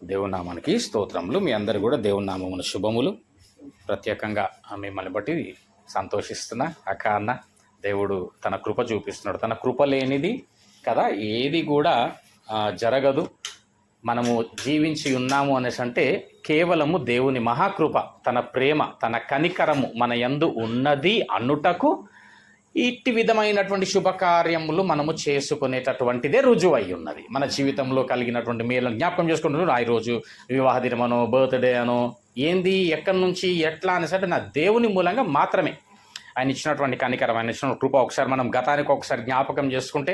దేవుని నామానికి స్తోత్రములు. మీ అందరు కూడా దేవుని నామమున శుభములు. ప్రత్యేకంగా మిమ్మల్ని బట్టి సంతోషిస్తున్నా. అన్న దేవుడు తన కృప చూపిస్తున్నాడు. తన కృప లేనిది కదా ఏది కూడా జరగదు. మనము జీవించి ఉన్నాము అనేసి అంటే కేవలము దేవుని మహాకృప, తన ప్రేమ, తన కనికరము మన యందు ఉన్నది అనుటకు ఇట్టి విధమైనటువంటి శుభకార్యములు మనము చేసుకునేటటువంటిదే రుజువు అయి ఉన్నది. మన జీవితంలో కలిగినటువంటి మేలను జ్ఞాపకం చేసుకుంటున్నారు. ఆ రోజు వివాహ దినమనో, బర్త్డే అనో, ఏంది ఎక్కడి నుంచి ఎట్లా అనేసంటే నా దేవుని మూలంగా మాత్రమే. ఆయన ఇచ్చినటువంటి కనికరం, ఆయన ఇచ్చిన కృప ఒకసారి మనం గతానికి ఒకసారి జ్ఞాపకం చేసుకుంటే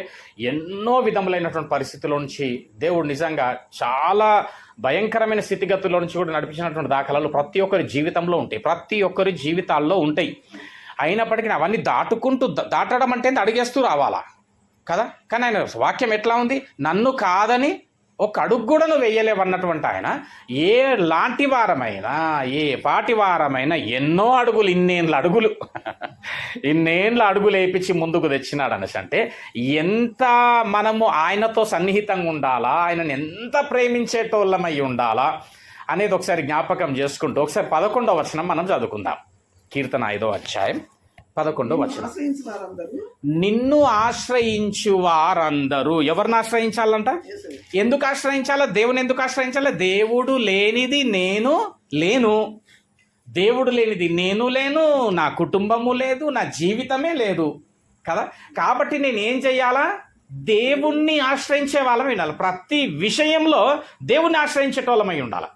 ఎన్నో విధములైనటువంటి పరిస్థితుల నుంచి దేవుడు నిజంగా చాలా భయంకరమైన స్థితిగతుల్లో నుంచి కూడా నడిపించినటువంటి దాఖలాలు ప్రతి ఒక్కరి జీవితంలో ఉంటాయి, ప్రతి ఒక్కరి జీవితాల్లో ఉంటాయి. అయినప్పటికీ అవన్నీ దాటడం అంటే అడిగేస్తూ రావాలా కదా. కానీ ఆయన వాక్యం ఎట్లా ఉంది? నన్ను కాదని ఒక అడుగు కూడా నువ్వు వెయ్యలేవన్నటువంటి ఆయన ఏ లాంటి వారమైనా, ఏ పాటి వారమైనా ఎన్నో అడుగులు, ఇన్నేళ్ళ అడుగులు వేయించి ముందుకు తెచ్చినాడు అనేసి అంటే ఎంత మనము ఆయనతో సన్నిహితంగా ఉండాలా, ఆయనను ఎంత ప్రేమించేటోళ్ళమై ఉండాలా అనేది ఒకసారి జ్ఞాపకం చేసుకుంటూ ఒకసారి 11వ వచనం మనం చదువుకుందాం. కీర్తన 5వ అధ్యాయం 11వ వచనం. నిన్ను ఆశ్రయించు వారందరూ. ఎవరిని ఆశ్రయించాలంట? ఎందుకు ఆశ్రయించాలా? దేవుని ఎందుకు ఆశ్రయించాలా? దేవుడు లేనిది నేను లేను, దేవుడు లేనిది నేను లేను, నా కుటుంబము లేదు, నా జీవితమే లేదు కదా. కాబట్టి నేను ఏం చెయ్యాలా? దేవుణ్ణి ఆశ్రయించే వాళ్ళమై ఉండాలి. ప్రతి విషయంలో దేవుణ్ణి ఆశ్రయించేటోళ్ళమై ఉండాలి.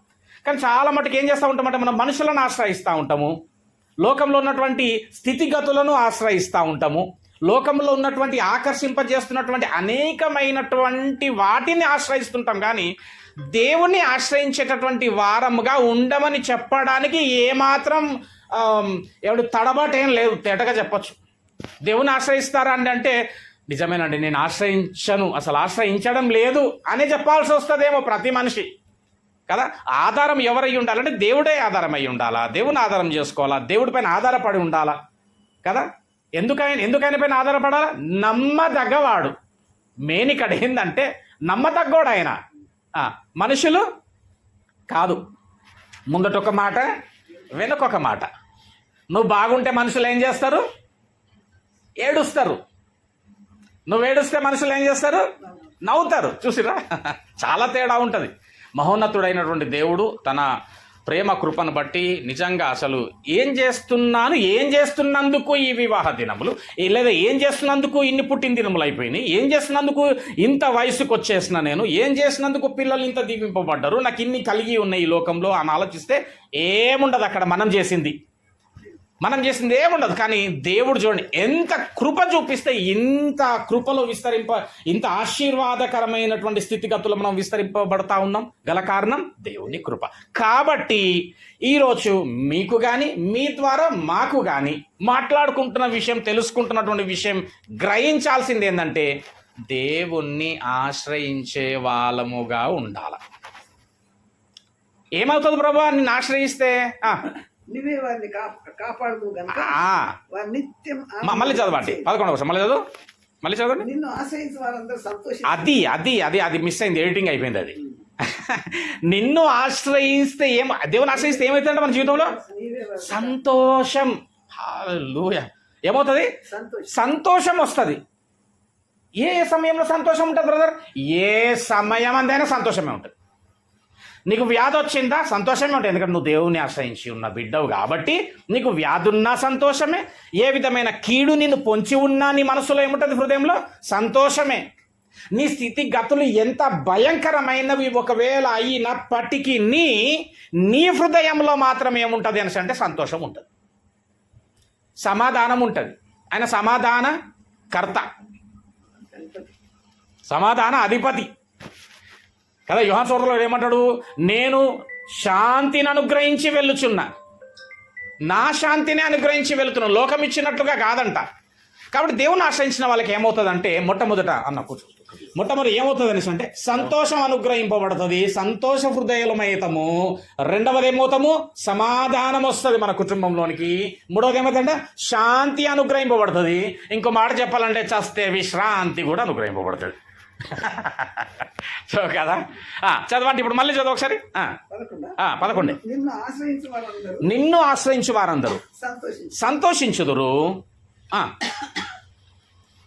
కానీ చాలా మటుకు ఏం చేస్తూ ఉంటామంటే మనం మనుషులను ఆశ్రయిస్తూ ఉంటాము, లోకంలో ఉన్నటువంటి స్థితిగతులను ఆశ్రయిస్తూ ఉంటాము, లోకంలో ఉన్నటువంటి ఆకర్షింపజేస్తున్నటువంటి అనేకమైనటువంటి వాటిని ఆశ్రయిస్తుంటాం. కానీ దేవుణ్ణి ఆశ్రయించేటటువంటి వారముగా ఉండమని చెప్పడానికి ఏమాత్రం తడబాటేం లేదు, తేటగా చెప్పచ్చు. దేవుని ఆశ్రయిస్తారా అంటే నిజమేనండి, నేను ఆశ్రయించను, అసలు ఆశ్రయించడం లేదు అనే చెప్పాల్సి వస్తుందేమో ప్రతి మనిషి కదా. ఆధారం ఎవరై ఉండాలంటే దేవుడే ఆధారం అయి ఉండాలా, దేవుని ఆధారం చేసుకోవాలా, దేవుడి పైన ఆధారపడి ఉండాలా కదా. ఎందుకైనా పైన ఆధారపడాలా? నమ్మదగ్గవాడు. మెయిన్ ఇక్కడ ఏంటంటే నమ్మదగ్గోడు ఆయన, మనుషులు కాదు. ముందటొక మాట, వెనుకొక మాట. నువ్వు బాగుంటే మనుషులు ఏం చేస్తారు? ఏడుస్తారు. నువ్వు ఏడుస్తే మనుషులు ఏం చేస్తారు? నవ్వుతారు. చూసిరా, చాలా తేడా ఉంటుంది. మహోన్నతుడైనటువంటి దేవుడు తన ప్రేమ కృపను బట్టి నిజంగా అసలు ఏం చేస్తున్నందుకు ఈ వివాహ దినములు, లేదా ఏం చేస్తున్నందుకు ఇన్ని పుట్టిన దినములు అయిపోయినాయి, ఏం చేస్తున్నందుకు ఇంత వయసుకు వచ్చేసిన నేను, ఏం చేసినందుకు పిల్లలు ఇంత దీవింపబడ్డారు, నాకు ఇన్ని కలిగి ఉన్నాయి ఈ లోకంలో అని ఆలోచిస్తే ఏముండదు అక్కడ. మనం చేసింది ఏముండదు. కానీ దేవుడు చూడండి ఎంత కృప చూపిస్తే ఇంత కృపలో ఇంత ఆశీర్వాదకరమైనటువంటి స్థితిగతులు మనం విస్తరింపబడతా ఉన్నాం. గల కారణం దేవుని కృప. కాబట్టి ఈరోజు మీకు కానీ మీ ద్వారా మాకు కానీ మాట్లాడుకుంటున్న విషయం, తెలుసుకుంటున్నటువంటి విషయం గ్రహించాల్సింది ఏంటంటే దేవుణ్ణి ఆశ్రయించే వాళ్ళముగా ఉండాలి. ఏమవుతుంది ప్రభా నిన్ను ఆశ్రయిస్తే? నువ్వే వారిని కాపాడుతూ గనుక నిత్యం. మళ్ళీ చదవండి 11వ మళ్ళీ చదవండి. నిన్ను ఆశ్రయించిన వారందరూ సంతోషం. అది మిస్ అయింది, ఎడిటింగ్ అయిపోయింది అది. నిన్ను ఆశ్రయిస్తే దేవుని ఆశ్రయిస్తే ఏమవుతుందంటే మన జీవితంలో సంతోషం. హల్లెలూయా. ఏమవుతుంది? సంతోషం వస్తుంది. ఏ సమయంలో సంతోషం ఉంటుంది బ్రదర్? ఏ సమయం అంతైనా సంతోషమే ఉంటుంది. నీకు వ్యాధి వచ్చిందా? సంతోషమే ఉంటుంది, ఎందుకంటే నువ్వు దేవుని ఆశ్రయించి ఉన్న బిడ్డవు కాబట్టి నీకు వ్యాధి ఉన్నా సంతోషమే. ఏ విధమైన కీడు నిన్ను పొంచి ఉన్నా నీ మనసులో ఏముంటుంది? హృదయంలో సంతోషమే. నీ స్థితిగతులు ఎంత భయంకరమైనవి ఒకవేళ అయినప్పటికీ నీ హృదయంలో మాత్రం ఏముంటుంది అనేసి అంటే సంతోషం ఉంటుంది, సమాధానం ఉంటుంది. ఆయన సమాధాన కర్త, సమాధాన అధిపతి కదా. యోహాను సువార్తలో ఏమంటాడు? నేను శాంతిని అనుగ్రహించి వెళ్ళుచున్నా, నా శాంతిని అనుగ్రహించి వెళుతున్నాను, లోకం ఇచ్చినట్లుగా కాదంట. కాబట్టి దేవుని ఆశ్రయించిన వాళ్ళకి ఏమవుతుందంటే మొట్టమొదటి ఏమవుతుంది అనేసి అంటే సంతోషం అనుగ్రహింపబడుతుంది, సంతోష హృదయలమవుతాము. రెండవది ఏమవుతాము? సమాధానం వస్తుంది మన కుటుంబంలోనికి. మూడవది ఏమవుతుందంటే శాంతి అనుగ్రహింపబడుతుంది. ఇంకో మాట చెప్పాలంటే చస్తే విశ్రాంతి కూడా అనుగ్రహింపబడుతుంది. సో కదా చదవండి ఇప్పుడు మళ్ళీ చదువు ఒకసారి 11. నిన్ను ఆశ్రయించు వారందరూ సంతోషించుదురు.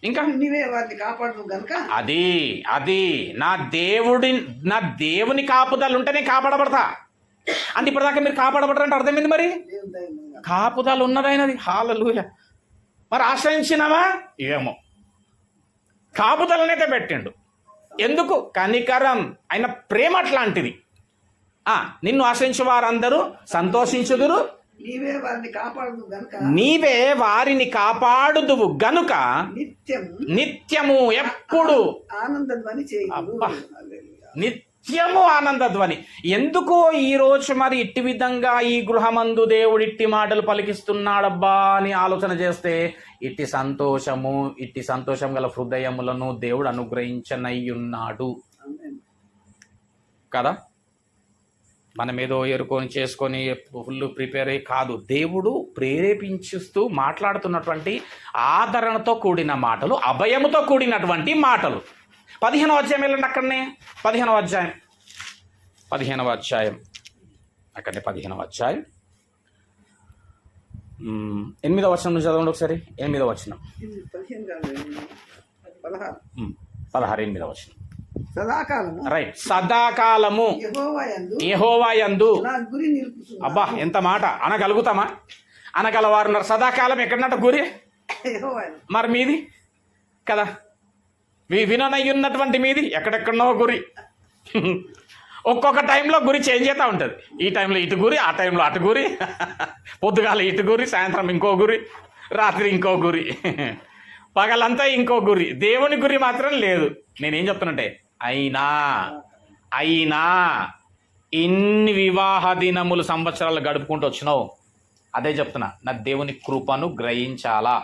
ఇంకా నీవే వారిని కాపాడు గనుక అది నా దేవుని కాపుదలు ఉంటేనే కాపాడబడతా. అంటే ఇప్పటిదాకా మీరు కాపాడబడరంటే అర్థమైంది. మరి కాపుదలు ఉన్నదైనది. హల్లెలూయా. మరి ఆశ్రయించినావా? ఏమో, కాపుదలనైతే పెట్టిండు. ఎందుకు? కనికరం, ఆయన ప్రేమ అట్లాంటిది. నిన్ను ఆశ్రయించే వారందరూ సంతోషించుదురు. నీవే వారిని కాపాడుదువు గనుక నిత్యము ఎప్పుడు నిత్యము ఆనందధ్వని. ఎందుకో ఈరోజు మరి ఇట్టి విధంగా ఈ గృహమందు దేవుడు ఇట్టి మాటలు పలికిస్తున్నాడబ్బా అని ఆలోచన చేస్తే ఇట్టి సంతోషం గల హృదయములను దేవుడు అనుగ్రహించనయ్యున్నాడు కదా. మనం ఏదో ఎరుకొని చేసుకొని ఫుల్ ప్రిపేర్ అయ్యి కాదు. దేవుడు ప్రేరేపించుస్తూ మాట్లాడుతున్నటువంటి ఆదరణతో కూడిన మాటలు, అభయముతో కూడినటువంటి మాటలు. 15వ అధ్యాయం వెళ్ళండి. అక్కడనే 15వ అధ్యాయం అక్కడనే 15వ అధ్యాయం 8వ వచనం నుంచి చదవండి ఒకసారి. 8వ వచనం 8వ వచనం. రైట్. సదాకాలము యెహోవా యందు. అబ్బా, ఎంత మాట అనగలుగుతామా? అనగలవారున్నారు. సదాకాలం ఎక్కడన్నట్టు గురి మరి మీది కదా. విననయ్యున్నటువంటి మీది ఎక్కడెక్కడనో గురి. ఒక్కొక్క టైంలో గురి చేంజ్ అవుతూ ఉంటుంది. ఈ టైంలో ఇటు గురి, ఆ టైంలో అటు గురి, పొద్దుగాల ఇటు గురి, సాయంత్రం ఇంకో గురి, రాత్రి ఇంకో గురి, పగలంతా ఇంకో గురి. దేవుని గురి మాత్రం లేదు. నేనేం చెప్తున్నట్టే, అయినా ఇన్ని వివాహ దినములు సంవత్సరాలు గడుపుకుంటూ వచ్చినావు. అదే చెప్తున్నా, నా దేవుని కృపను గ్రహించాలా,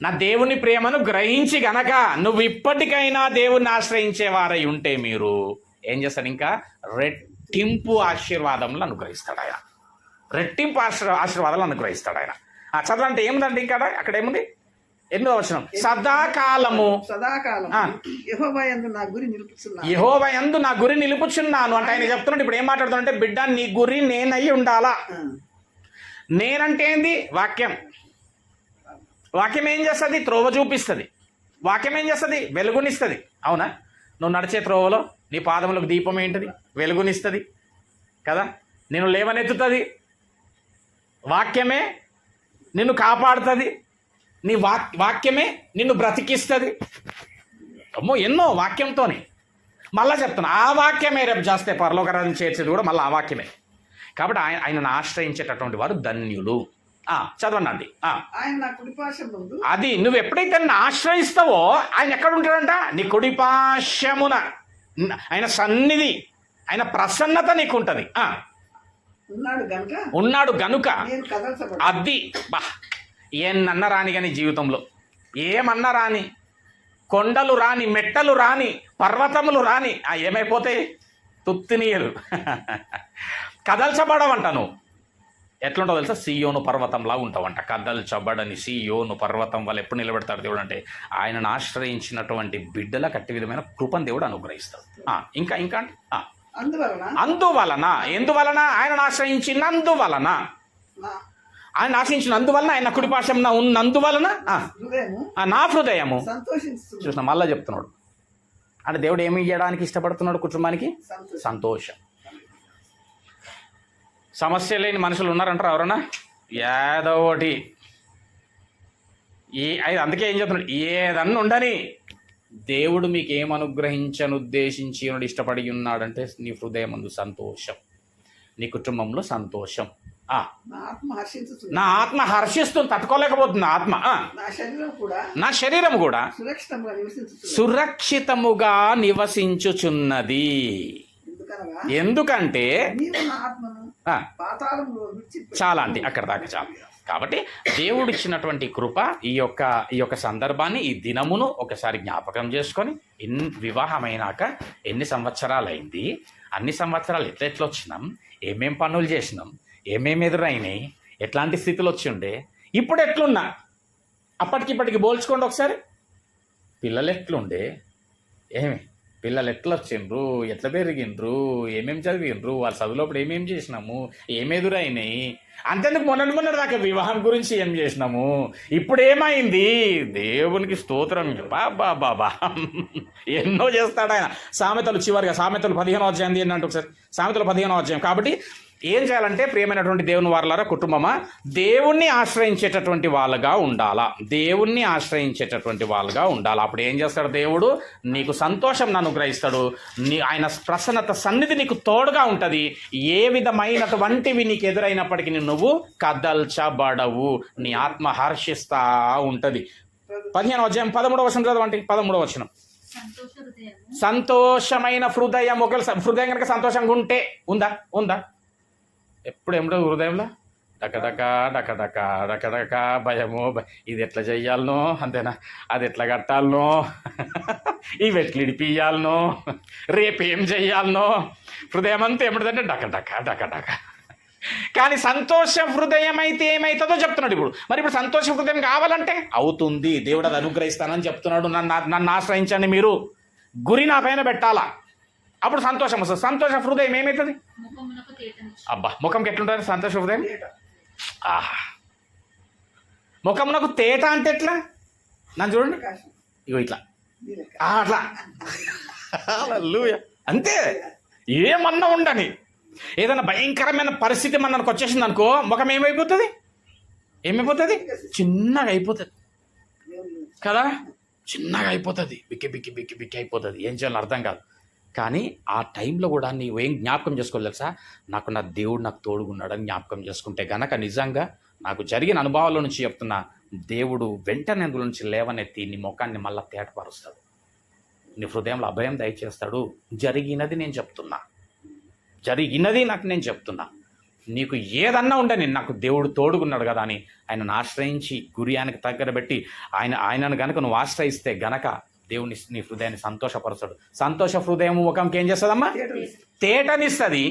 నా దేవుని ప్రేమను గ్రహించి గనక నువ్వు ఇప్పటికైనా దేవుణ్ణి ఆశ్రయించేవారై ఉంటే మీరు ఏం చేస్తారు? ఇంకా రెట్టింపు ఆశీర్వాదములు అనుగ్రహిస్తాడు ఆయన. రెట్టింపు ఆశీర్వాదాలు అనుగ్రహిస్తాడు ఆయన. చదవంటే ఏముందండి ఇంకా అక్కడ ఏముంది? 8వ వచనం. సదాకాలము యెహోవా యందు నా గురి నిలుపుచున్నాను అంటే ఆయన చెప్తున్నాడు. ఇప్పుడు ఏం మాట్లాడుతున్నాడంటే, బిడ్డ నీ గురి నేనై ఉండాలా. నేనంటే ఏంది? వాక్యం. వాక్యం ఏం చేస్తుంది? త్రోవ చూపిస్తుంది. వాక్యం ఏం చేస్తుంది? వెలుగునిస్తుంది. అవునా? నువ్వు నడిచే త్రోవలో నీ పాదములకు దీపం ఏంటిది? వెలుగునిస్తుంది కదా. నిన్ను లేవనెత్తుతుంది. వాక్యమే నిన్ను కాపాడుతుంది. నీ వాక్యమే నిన్ను బ్రతికిస్తుంది. అమ్మో, ఎన్నో వాక్యంతోనే. మళ్ళా చెప్తున్నా, ఆ వాక్యమే రేపు చేస్తే పరలోకరాజ్యం చేర్చేది కూడా మళ్ళీ ఆ వాక్యమే. కాబట్టి ఆయనను ఆశ్రయించేటటువంటి వారు ధన్యులు. చదవండి. అది నువ్వు ఎప్పుడైతే నన్ను ఆశ్రయిస్తావో ఆయన ఎక్కడ ఉంటాడంట? నీ కుడిపాశమున. ఆయన సన్నిధి, ఆయన ప్రసన్నత నీకు ఉంటుంది. ఉన్నాడు గనుక అది ఏమన్నా రాని కానీ జీవితంలో ఏమన్నా రాని, కొండలు రాని, మెట్టలు రాని, పర్వతములు రాని, ఏమైపోతాయి? తుత్తినీయలు. కదల్చబడవంట. నువ్వు ఎట్లుంటావు తెలుసా? సియోను పర్వతంలా ఉంటావంట. కదల్చబడని సియోను పర్వతం వల్ల ఎప్పుడు నిలబెడతాడు దేవుడు అంటే ఆయనను ఆశ్రయించినటువంటి బిడ్డల కట్టి విధమైన కృపను దేవుడు అనుగ్రహిస్తాడు. ఇంకా అందువలన ఎందువలన? ఆయనను ఆశ్రయించినందువలన, ఆయన ఆశించినందువలన, ఆయన కుడిపాశం ఉన్నందువలన నా హృదయము చూసిన. మళ్ళా చెప్తున్నాడు అంటే దేవుడు ఏమి ఇవ్వడానికి ఇష్టపడుతున్నాడు? కుటుంబానికి సంతోషం. సమస్య లేని మనుషులు ఉన్నారంటారు ఎవరన్నా? ఏదో ఒకటి అందుకే ఏం చెప్తున్నాడు? ఏదన్నా ఉండని దేవుడు మీకు ఏం ఉద్దేశించి ఇష్టపడి ఉన్నాడంటే నీ హృదయం ముందు సంతోషం, నీ కుటుంబంలో సంతోషం. నా ఆత్మ హర్షిస్తుంది, తట్టుకోలేకపోతుంది ఆత్మ. నా శరీరం కూడా సురక్షితముగా నివసించుచున్నది. ఎందుకంటే చాలా అంటే అక్కడ దాకా చాలు. కాబట్టి దేవుడు ఇచ్చినటువంటి కృప ఈ యొక్క సందర్భాన్ని, ఈ దినమును ఒకసారి జ్ఞాపకం చేసుకొని, వివాహమైనాక ఎన్ని సంవత్సరాలు అయింది, అన్ని సంవత్సరాలు ఎట్లా వచ్చినాం, ఏమేం పనులు చేసినాం, ఏమేమి ఎదురైనాయి, ఎట్లాంటి స్థితిలో వచ్చి ఉండే, ఇప్పుడు ఎట్లున్నా, అప్పటికిప్పటికి పోల్చుకోండి ఒకసారి. పిల్లలు ఎట్లుండే, ఏమి పిల్లలు ఎట్లా వచ్చిండ్రు, ఎట్లా పెరిగిండ్రు, ఏమేమి చదివిండ్రు, వాళ్ళ చదువులోప్పుడు ఏమేమి చేసినాము, ఏమి ఎదురైనాయి, అంతేందుకు మొన్న దాకా వివాహం గురించి ఏం చేసినాము, ఇప్పుడు ఏమైంది. దేవునికి స్తోత్రం. బాబా బాబా ఎన్నో చేస్తాడు ఆయన. సామెతలు చివరిగా సామెతలు 15వ అధ్యాయం ఏంటంటే ఒకసారి సామెతలు 15వ అధ్యాయం. కాబట్టి ఏం చేయాలంటే ప్రియమైనటువంటి దేవుని వారలారా, కుటుంబమా, దేవుణ్ణి ఆశ్రయించేటటువంటి వాళ్ళగా ఉండాలా. దేవుణ్ణి ఆశ్రయించేటటువంటి వాళ్ళగా ఉండాలా. అప్పుడు ఏం చేస్తాడు దేవుడు? నీకు సంతోషం అనుగ్రహిస్తాడు. ఆయన ప్రసన్నత సన్నిధి నీకు తోడుగా ఉంటుంది. ఏ విధమైనటువంటివి నీకు ఎదురైనప్పటికీ నువ్వు కదల్చబడవు. నీ ఆత్మ హర్షిస్తా ఉంటుంది. 15వ అధ్యాయం 13వ వచనం చదవండి. 13వ వచనం. సంతోషమైన హృదయం. ఒకవేళ హృదయం కనుక సంతోషంగా ఉంటే ఉందా? ఎప్పుడు ఏమిటో హృదయంలో డకడక డకడక డకడక భయము. ఇది ఎట్లా చెయ్యాలనో, అంతేనా, అది ఎట్లా కట్టాలనో, ఇవి ఎట్లా ఇడిపియాలనో, రేపేం చెయ్యాలనో, హృదయం అంతా ఏమిటంటే డకడక డకడక. కానీ సంతోష హృదయం అయితే ఏమవుతుందో చెప్తున్నాడు ఇప్పుడు. మరి ఇప్పుడు సంతోష హృదయం కావాలంటే అవుతుంది. దేవుడు అది అనుగ్రహిస్తానని చెప్తున్నాడు. నన్ను ఆశ్రయించండి, మీరు గురి నా పైన పెట్టాలా, అప్పుడు సంతోషం వస్తుంది. సంతోష హృదయం ఏమవుతుంది? అబ్బా, ముఖంకి ఎట్లుంటుంది సంతోష హృదయం? ఆహా, ముఖమునకు తేట అంటే ఎట్లా? నన్ను చూడండి, ఇగో ఇట్లా అట్లా అంతే. ఏమన్నా ఉండని, ఏదైనా భయంకరమైన పరిస్థితి మనకు వచ్చేసింది అనుకో, ముఖం ఏమైపోతుంది? చిన్నగా అయిపోతుంది కదా, చిన్నగా అయిపోతుంది, బిక్కి అయిపోతుంది. ఏం చేయాలో అర్థం కాదు. కానీ ఆ టైంలో కూడా నీవేం జ్ఞాపకం చేసుకోలేదు సార్, నా దేవుడు నాకు తోడుగున్నాడని జ్ఞాపకం చేసుకుంటే గనక నిజంగా నాకు జరిగిన అనుభవాల నుంచి చెప్తున్నా, దేవుడు వెంటనే అందులో నుంచి లేవనెత్తి నీ ముఖాన్ని మళ్ళీ తేటపరుస్తాడు. నీ హృదయంలో అభయం దయచేస్తాడు. జరిగినది నేను చెప్తున్నా. నీకు ఏదన్నా ఉండని నాకు దేవుడు తోడుగున్నాడు కదా అని ఆయనను ఆశ్రయించి గురియానికి దగ్గర పెట్టి ఆయనను గనక నువ్వు ఆశ్రయిస్తే గనక దేవుని నీ హృదయాన్ని సంతోషపరచడు. సంతోష హృదయం ముఖంకి ఏం చేస్తుందమ్మా? తేటనిస్తుంది.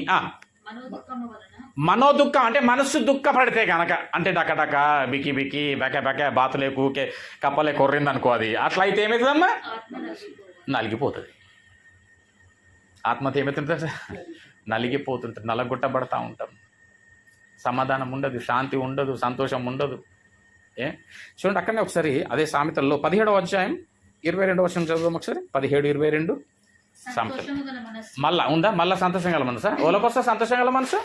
మనోదుఖం అంటే మనస్సు దుఃఖపడితే కనుక, అంటే డకడక బికి బెక బాతులే కూకే కప్పలే కొర్రింది అనుకో, అది అట్లా అయితే ఏమవుతుందమ్మా? నలిగిపోతుంది. ఆత్మహత్య ఏమవుతుంటుంది? నలిగిపోతుంటుంది, నలగొట్టబడతా ఉంటాం. సమాధానం ఉండదు, శాంతి ఉండదు, సంతోషం ఉండదు. చూడండి, అక్కడనే ఒకసారి అదే సామెతల్లో 17వ అధ్యాయం 22వ వచనం చదువుదాం ఒకసారి. 17:22 సామెతలు. మళ్ళా ఉందా? మళ్ళీ సంతోషం గల మనసు. ఎవరికి వస్తుంది సంతోషం గల మనసు?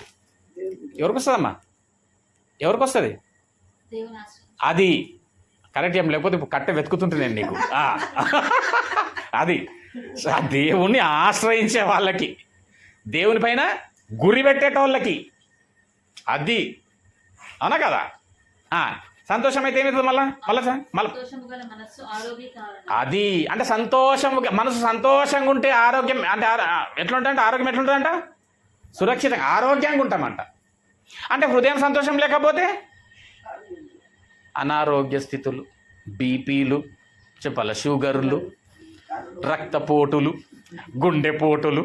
ఎవరికి వస్తుందమ్మా? ఎవరికి వస్తుంది? అది కరెక్ట్ ఏం, లేకపోతే ఇప్పుడు కట్టె వెతుకుతుంటే నేను నీకు. అది దేవుణ్ణి ఆశ్రయించే వాళ్ళకి, దేవుని పైన గురి పెట్టేటోళ్ళకి, అది అవునా కదా. సంతోషం అయితే ఏమవుతుంది? మళ్ళీ అది అంటే సంతోషము, మనసు సంతోషంగా ఉంటే ఆరోగ్యం అంటే ఎట్లుంటుందంటే, ఆరోగ్యం ఎట్లుంటుందంట? సురక్షితంగా ఆరోగ్యంగా ఉంటామంట. అంటే హృదయం సంతోషం లేకపోతే అనారోగ్య స్థితులు, బీపీలు, చెప్పాల షుగర్లు, రక్తపోటులు, గుండెపోటులు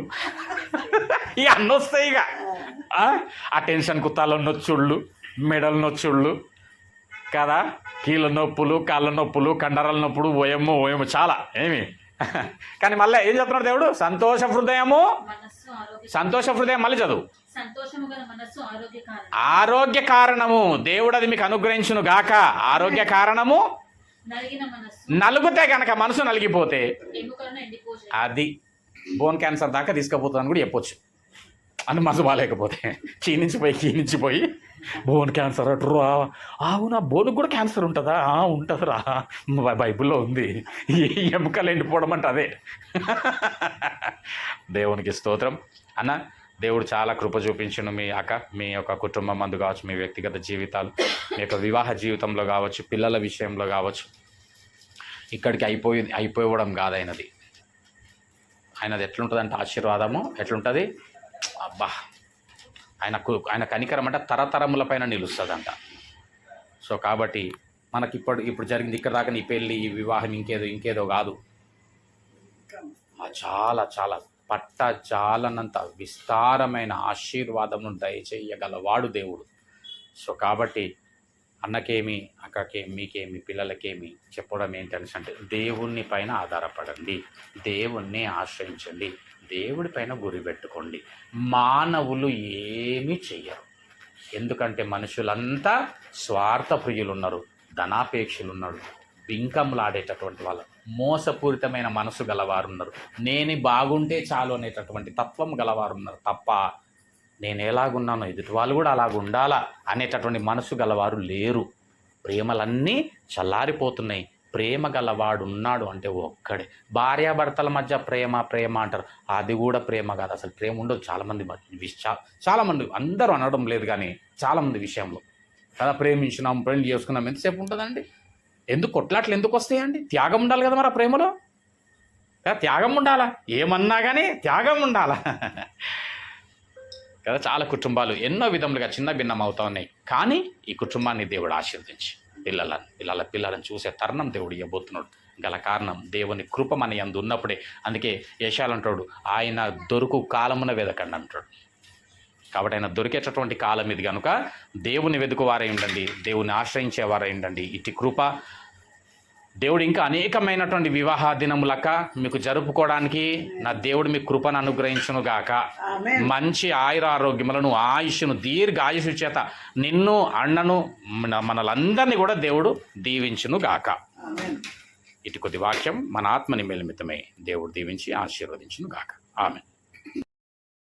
ఇవన్నీ వస్తాయి. ఇక ఆ టెన్షన్కు తల నొచ్చుళ్ళు, మెడల నొచ్చుళ్ళు కదా, కీళ్ళ నొప్పులు, కాళ్ళ నొప్పులు, కండరాల నొప్పులు, ఓయమ్మో చాలా ఏమి. కానీ మళ్ళీ ఏం చెప్తున్నాడు దేవుడు? సంతోష హృదయం మళ్ళీ చదువు. ఆరోగ్య కారణము. దేవుడు అది మీకు అనుగ్రహించును గాక. ఆరోగ్య కారణము. నలుగుతే కనుక, మనసు నలిగిపోతే అది బోన్ క్యాన్సర్ దాకా తీసుకుపోతుందని కూడా చెప్పొచ్చు. అని మనసు బాగాలేకపోతే క్షీణించిపోయి బోన్ క్యాన్సర్ అటురా. అవునా, బోన్కి కూడా క్యాన్సర్ ఉంటుందా? ఉంటుందిరా, బైబిల్లో ఉంది. ఎముకలు ఎండిపోవడం అంటే అదే. దేవునికి స్తోత్రం అన్న. దేవుడు చాలా కృప చూపించును మీ యొక్క కుటుంబం మందు కావచ్చు, మీ వ్యక్తిగత జీవితాలు, మీ యొక్క వివాహ జీవితంలో కావచ్చు, పిల్లల విషయంలో కావచ్చు. ఇక్కడికి అయిపోవడం కాదు ఆయనది ఎట్లుంటుందంటే ఆశీర్వాదము ఎట్లుంటుంది అబ్బా, ఆయన కనికరం అంటే తరతరముల పైన నిలుస్తుందంట. సో కాబట్టి మనకి ఇప్పుడు జరిగింది ఇక్కడ దాకా నీ పెళ్ళి, ఈ వివాహం ఇంకేదో కాదు. చాలా చాలా పట్టజాలనంత విస్తారమైన ఆశీర్వాదమును దయచేయగలవాడు దేవుడు. సో కాబట్టి అన్నకేమి, అక్కకేమి, మీకేమి, పిల్లలకేమి చెప్పడం ఏంటనేసి అంటే దేవుని పైన ఆధారపడండి, దేవుణ్ణి ఆశ్రయించండి, దేవుడి పైన గురి పెట్టుకోండి. మానవులు ఏమీ చెయ్యరు. ఎందుకంటే మనుషులంతా స్వార్థప్రియులు ఉన్నారు, ధనాపేక్షలు ఉన్నారు, బింకంలాడేటటువంటి వాళ్ళు, మోసపూరితమైన మనసు గలవారు ఉన్నారు, నేను బాగుంటే చాలు అనేటటువంటి తత్వం గలవారు ఉన్నారు తప్ప నేను ఎలాగున్నానో ఎదుటి వాళ్ళు కూడా అలాగ ఉండాలా అనేటటువంటి మనసు గలవారు లేరు. ప్రేమలన్నీ చల్లారిపోతున్నాయి. ప్రేమ గలవాడు ఉన్నాడు అంటే ఒక్కడే. భార్యాభర్తల మధ్య ప్రేమ ప్రేమ అంటారు, అది కూడా ప్రేమ కాదు. అసలు ప్రేమ ఉండదు చాలామంది, అందరూ అనడం లేదు కానీ చాలామంది విషయంలో కదా, ప్రేమించినాం, ప్రేమ చేసుకున్నాం, ఎంతసేపు ఉంటుందండి? ఎందుకు కొట్లాట్లు ఎందుకు వస్తాయండి? త్యాగం ఉండాలి కదా మరి ఆ ప్రేమలో, కదా, త్యాగం ఉండాలా, ఏమన్నా కానీ త్యాగం ఉండాలా కదా. చాలా కుటుంబాలు ఎన్నో విధములుగా చిన్న భిన్నం అవుతా ఉన్నాయి, కానీ ఈ కుటుంబాన్ని దేవుడు ఆశీర్వదించి పిల్లలను చూసే తరుణం దేవుడు ఇవ్వబోతున్నాడు. గల కారణం దేవుని కృప మన యందు ఉన్నప్పుడే. అందుకే యెషయా అంటాడు, ఆయన దొరుకు కాలమున వెదకండి అంటాడు. కాబట్టి ఆయన దొరికేటటువంటి కాలం ఇది కనుక దేవుని వెతుకువారై ఉండండి, దేవుని ఆశ్రయించేవారై ఉండండి. ఇటు కృప దేవుడు ఇంకా అనేకమైనటువంటి వివాహ దినములక మీకు జరుపుకోవడానికి నా దేవుడు మీ కృపను అనుగ్రహించును గాక. మంచి ఆయురారోగ్యములను, ఆయుష్ను, దీర్ఘ ఆయుష్ చేత నిన్ను, అన్నను, మనలందరినీ కూడా దేవుడు దీవించును గాక. ఇటు కొద్ది వాక్యం మన ఆత్మని మేలుమితమై దేవుడు దీవించి ఆశీర్వదించును గాక. ఆమెన్.